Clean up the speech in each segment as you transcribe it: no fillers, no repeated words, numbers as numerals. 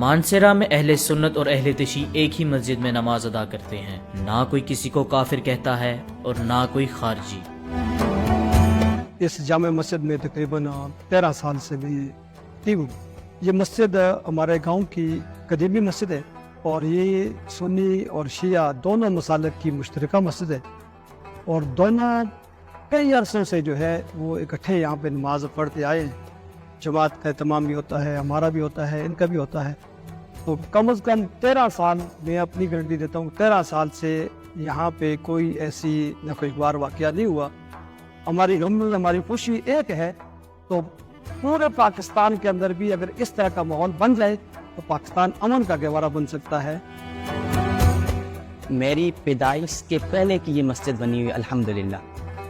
مانسیرا میں اہل سنت اور اہل تشیع ایک ہی مسجد میں نماز ادا کرتے ہیں، نہ کوئی کسی کو کافر کہتا ہے اور نہ کوئی خارجی۔ اس جامع مسجد میں تقریباً 13 سال سے بھی تھی ہوں۔ یہ مسجد ہمارے گاؤں کی قدیمی مسجد ہے اور یہ سنی اور شیعہ دونوں مسالک کی مشترکہ مسجد ہے، اور دونوں کئی عرصوں سے جو ہے وہ اکٹھے یہاں پہ نماز پڑھتے آئے ہیں۔ جماعت کا اہتمام بھی ہوتا ہے، ہمارا بھی ہوتا ہے، ان کا بھی ہوتا ہے۔ تو کم از کم 13 سال میں اپنی گارنٹی دیتا ہوں، 13 سال سے یہاں پہ کوئی ایسی نہ کوئی بار واقعہ نہیں ہوا۔ ہماری غم ہماری خوشی ایک ہے، تو پورے پاکستان کے اندر بھی اگر اس طرح کا ماحول بن جائے تو پاکستان امن کا گہوارہ بن سکتا ہے۔ میری پیدائش کے پہلے کی یہ مسجد بنی ہوئی الحمدللہ،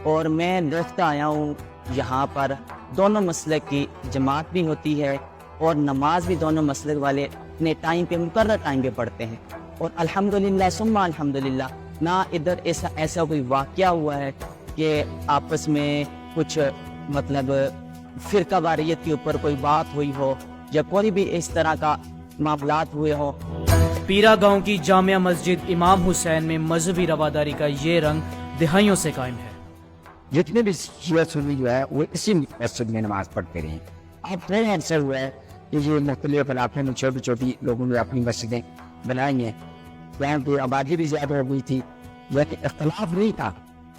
اور میں دیکھتا آیا ہوں یہاں پر دونوں مسلک کی جماعت بھی ہوتی ہے اور نماز بھی دونوں مسلک والے اپنے ٹائم پہ مقرر ٹائم پہ پڑھتے ہیں، اور الحمدللہ ثم الحمدللہ نہ ادھر ایسا کوئی واقعہ ہوا ہے کہ آپس میں کچھ مطلب فرقہ واریت کے اوپر کوئی بات ہوئی ہو یا کوئی بھی اس طرح کا معاملات ہوئے ہو۔ پیرا گاؤں کی جامع مسجد امام حسین میں مذہبی رواداری کا یہ رنگ دہائیوں سے قائم ہے۔ جتنے بھی شیعہ سنی جو ہے وہ اسی مسجد میں نماز پڑھتے رہے۔ اب کئی عرصے ہوا ہے کہ یہ مختلف علاقوں میں چھوٹی چھوٹی لوگوں نے اپنی مسجدیں بنائی ہیں، یہاں پہ آبادی بھی زیادہ ہو گئی تھی، لیکن اختلاف نہیں تھا،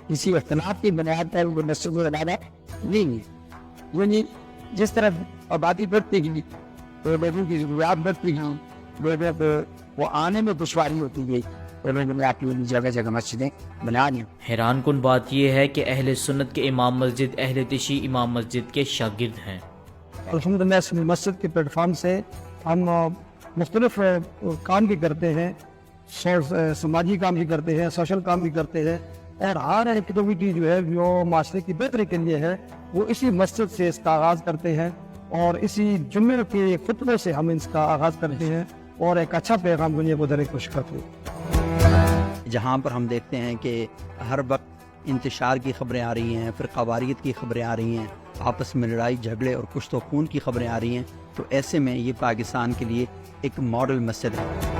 کسی اختلاف کی بنیاد پر وہ مسجد کو بنانا نہیں ہے۔ یعنی جس طرح آبادی بڑھتی گئی تو لوگوں کی ضروریات بڑھتی گئی، لوگوں کو وہ آنے میں دشواری ہوتی گئی، لوگوں نے اپنی جگہ جگہ مسجدیں بنا لی۔ حیران کن بات یہ ہے کہ اہل سنت کے امام مسجد اہل تشیع امام مسجد کے شاگرد ہیں۔ الحمدللہ اس مسجد کے پلیٹ فارم سے ہم مختلف کام بھی کرتے ہیں، سماجی کام بھی کرتے ہیں، سوشل کام بھی کرتے ہیں، اور ہر ایکٹیویٹی جو ہے جو معاشرے کی بہتری کے لیے ہے وہ اسی مسجد سے اس کا آغاز کرتے ہیں، اور اسی جمعے کے خطبے سے ہم اس کا آغاز کرتے ہیں اور ایک اچھا پیغام دنیا کو دینے کی کوشش کرتے ہیں۔ جہاں پر ہم دیکھتے ہیں کہ ہر وقت انتشار کی خبریں آ رہی ہیں، فرقہ واریت کی خبریں آ رہی ہیں، آپس میں لڑائی جھگڑے اور کشت و خون کی خبریں آ رہی ہیں، تو ایسے میں یہ پاکستان کے لیے ایک ماڈل مسجد ہے۔